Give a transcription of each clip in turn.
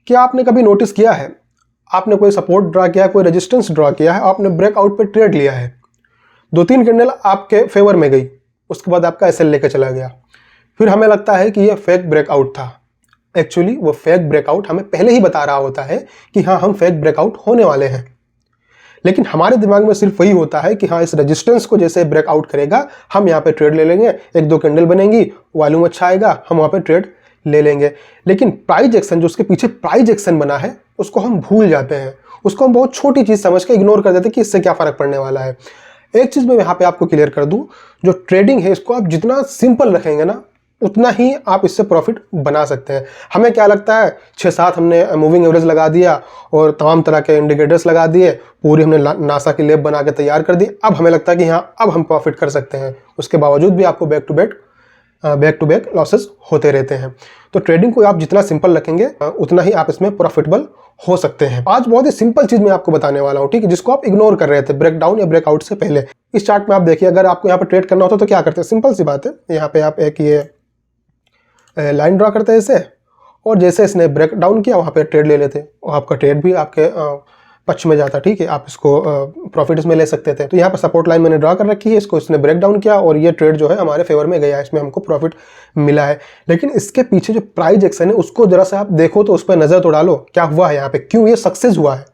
क्या आपने कभी नोटिस किया है, आपने कोई सपोर्ट ड्रा किया है, कोई रेजिस्टेंस ड्रा किया है, आपने ब्रेकआउट पे ट्रेड लिया है, 2-3 कैंडल आपके फेवर में गई, उसके बाद आपका एसएल लेके चला गया, फिर हमें लगता है कि ये फेक ब्रेकआउट था। एक्चुअली वो फेक ब्रेकआउट हमें पहले ही बता रहा होता है कि हाँ, हम फेक ब्रेकआउट होने वाले हैं, लेकिन हमारे दिमाग में सिर्फ वही होता है कि हाँ, इस रेजिस्टेंस को जैसे ब्रेकआउट करेगा हम यहाँ पे ट्रेड ले लेंगे, 1-2 कैंडल बनेंगी, वॉल्यूम अच्छा आएगा, हम वहाँ पे ट्रेड ले लेंगे। लेकिन प्राइस एक्शन, जो उसके पीछे प्राइस एक्शन बना है, उसको हम भूल जाते हैं, उसको हम बहुत छोटी चीज़ समझ के इग्नोर कर देते हैं कि इससे क्या फ़र्क पड़ने वाला है। एक चीज़ मैं यहाँ पे आपको क्लियर कर दूँ, जो ट्रेडिंग है इसको आप जितना सिंपल रखेंगे ना, उतना ही आप इससे प्रॉफिट बना सकते हैं। हमें क्या लगता है, 6-7 हमने मूविंग एवरेज लगा दिया और तमाम तरह के इंडिकेटर्स लगा दिए, पूरी हमने नासा की लेब बना के तैयार कर दी, अब हमें लगता है कि हाँ, अब हम प्रॉफिट कर सकते हैं। उसके बावजूद भी आपको बैक टू बैक लॉसेस होते रहते हैं। तो ट्रेडिंग को आप जितना सिंपल रखेंगे उतना ही आप इसमें प्रॉफिटेबल हो सकते हैं। आज बहुत ही सिंपल चीज़ मैं आपको बताने वाला हूँ, ठीक है, जिसको आप इग्नोर कर रहे थे ब्रेकडाउन या ब्रेकआउट से पहले। इस चार्ट में आप देखिए, अगर आपको यहाँ पे ट्रेड करना होता तो क्या करते हैं, सिंपल सी बात है, यहाँ पे आप एक ये लाइन ड्रा करते हैं इसे, और जैसे इसने ब्रेक डाउन किया वहाँ पे ट्रेड ले लेते, और आपका ट्रेड भी आपके पक्ष में जाता, ठीक है, आप इसको प्रॉफिट इसमें ले सकते थे। तो यहाँ पर सपोर्ट लाइन मैंने ड्रा कर रखी है, इसको इसने ब्रेक डाउन किया और ये ट्रेड जो है हमारे फेवर में गया, इसमें हमको प्रॉफिट मिला है। लेकिन इसके पीछे जो प्राइस एक्शन है उसको जरा सा आप देखो, तो उस पर नज़र तो डालो, क्या हुआ है यहाँ पे, क्यों ये सक्सेस हुआ है,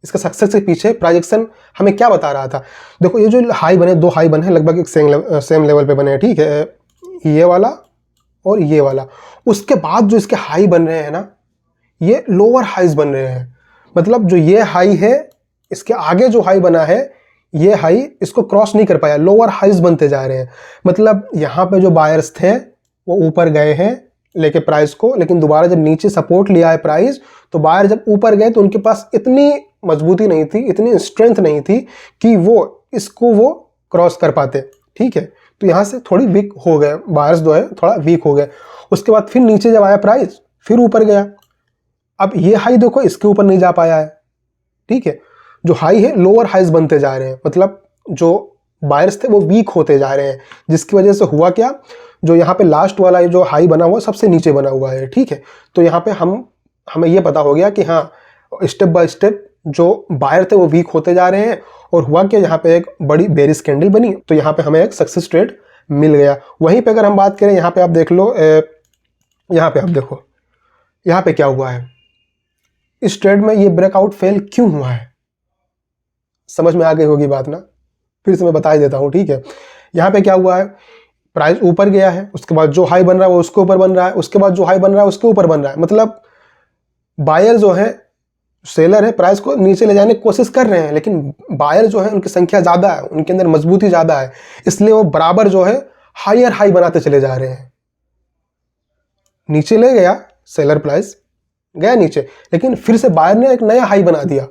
इसका सक्सेस के पीछे प्राइस एक्शन हमें क्या बता रहा था। देखो, ये जो हाई बने, 2 हाई बने हैं, लगभग एक सेम लेवल पे बने हैं, ठीक है, ये वाला और ये वाला। उसके बाद जो इसके हाई बन रहे हैं ना, ये लोअर हाईज बन रहे हैं। मतलब जो ये हाई है, इसके आगे जो हाई बना है, ये हाई इसको क्रॉस नहीं कर पाया, लोअर हाईज बनते जा रहे हैं। मतलब यहाँ पे जो बायर्स थे वो ऊपर गए हैं लेके प्राइस को, लेकिन दोबारा जब नीचे सपोर्ट लिया है प्राइस, तो बायर जब ऊपर गए तो उनके पास इतनी मजबूती नहीं थी, इतनी स्ट्रेंथ नहीं थी कि वो इसको वो क्रॉस कर पाते, ठीक है। तो यहाँ से थोड़ी वीक हो गए बायर्स, जो है थोड़ा वीक हो गए। उसके बाद फिर नीचे जब आया प्राइस, फिर ऊपर गया। अब ये हाई देखो, इसके ऊपर नहीं जा पाया है, ठीक है। जो हाई है, लोअर हाईज बनते जा रहे हैं, मतलब जो बायर्स थे वो वीक होते जा रहे हैं, जिसकी वजह से हुआ क्या, जो यहाँ पे लास्ट वाला जो हाई बना हुआ सबसे नीचे बना हुआ है, ठीक है। तो यहाँ पे हमें ये पता हो गया कि हाँ, स्टेप बाय स्टेप जो बायर थे वो वीक होते जा रहे हैं, और हुआ कि यहाँ पे एक बड़ी बेरिश कैंडल बनी, तो यहाँ पे हमें एक सक्सेस ट्रेड मिल गया। वहीं पे अगर हम बात करें, यहाँ पे आप देख लो, यहाँ पे आप देखो, यहाँ पे क्या हुआ है, इस ट्रेड में ये ब्रेकआउट फेल क्यों हुआ है, समझ में आ गई होगी बात ना, फिर से मैं बता ही देता हूँ, ठीक है। यहाँ पे क्या हुआ है, प्राइस ऊपर गया है, उसके बाद जो हाई बन रहा है वो उसके ऊपर बन रहा है, उसके बाद जो हाई बन रहा है उसके ऊपर बन रहा है। मतलब बायर जो है, सेलर है, प्राइस को नीचे ले जाने की कोशिश कर रहे हैं, लेकिन बायर जो है उनकी संख्या ज़्यादा है, उनके अंदर मजबूती ज़्यादा है, इसलिए वो बराबर जो है हायर हाई बनाते चले जा रहे हैं। नीचे ले गया सेलर, प्राइस गया नीचे, लेकिन फिर से बायर ने एक नया हाई बना दिया,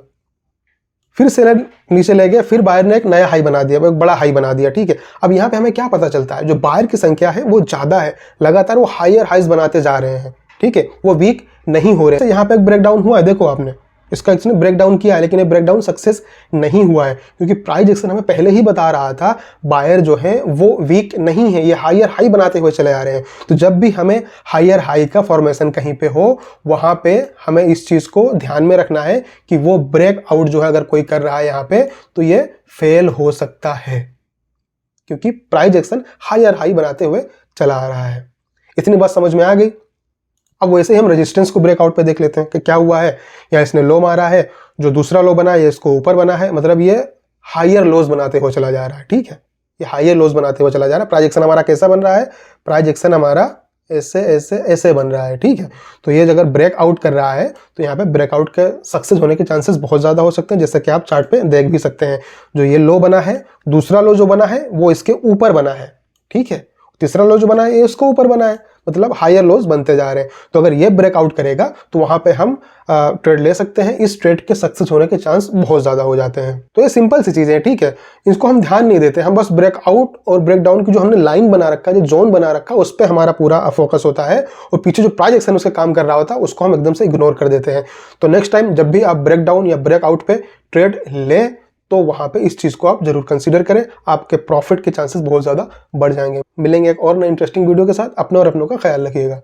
फिर सेलर नीचे ले गया, फिर बायर ने एक नया हाई बना दिया, एक बड़ा हाई बना दिया, ठीक है। अब यहाँ पे हमें क्या पता चलता है, जो बायर की संख्या है वो ज़्यादा है, लगातार वो हायर हाइज बनाते जा रहे हैं, ठीक है, वो वीक नहीं हो रहे। तो यहाँ पे एक ब्रेकडाउन हुआ है, देखो आपने इसका इसने ब्रेकडाउन किया है, लेकिन ये ब्रेकडाउन सक्सेस नहीं हुआ है, क्योंकि प्राइस एक्शन हमें पहले ही बता रहा था बायर जो है वो वीक नहीं है, ये हायर हाई बनाते हुए चले आ रहे हैं। तो जब भी हमें हायर हाई का फॉर्मेशन कहीं पे हो, वहां पे हमें इस चीज को ध्यान में रखना है कि वो ब्रेकआउट जो है अगर कोई कर रहा है यहाँ पे, तो ये फेल हो सकता है, क्योंकि प्राइस एक्शन हायर हाई बनाते हुए चला आ रहा है। इतनी बात समझ में आ गई। अब वैसे ही हम रेजिस्टेंस को ब्रेकआउट पे देख लेते हैं कि क्या हुआ है। या इसने लो मारा है, जो दूसरा लो बना है ये इसको ऊपर बना है, मतलब ये हायर लोज बनाते हुए चला जा रहा है, ठीक है, ये हायर लोज बनाते हुए चला जा रहा है। प्राइस एक्शन हमारा कैसा बन रहा है, प्राइस एक्शन हमारा ऐसे ऐसे ऐसे बन रहा है, ठीक है। तो ये अगर ब्रेकआउट कर रहा है तो यहाँ पे ब्रेकआउट के सक्सेस होने के चांसेस बहुत ज़्यादा हो सकते हैं, जैसे कि आप चार्ट पे देख भी सकते हैं। जो ये लो बना है, दूसरा लो जो बना है वो इसके ऊपर बना है, ठीक है, तीसरा लो जो बना है ये इसको ऊपर बना है, मतलब हायर लोज बनते जा रहे हैं। तो अगर ये ब्रेकआउट करेगा तो वहां पे हम ट्रेड ले सकते हैं, इस ट्रेड के सक्सेस होने के चांस बहुत ज़्यादा हो जाते हैं। तो ये सिंपल सी चीज़ें हैं, ठीक है, इसको हम ध्यान नहीं देते, हम बस ब्रेकआउट और ब्रेकडाउन की जो हमने लाइन बना रखा है, जो जोन बना रखा है, उस पर हमारा पूरा फोकस होता है, और पीछे जो प्राइस एक्शन उसका काम कर रहा होता है उसको हम एकदम से इग्नोर कर देते हैं। तो नेक्स्ट टाइम जब भी आप ब्रेकडाउन या ब्रेकआउट पे ट्रेड लें तो वहां पे इस चीज को आप जरूर कंसीडर करें, आपके प्रॉफिट के चांसेस बहुत ज्यादा बढ़ जाएंगे। मिलेंगे एक और नए इंटरेस्टिंग वीडियो के साथ, अपने और अपनों का ख्याल रखिएगा।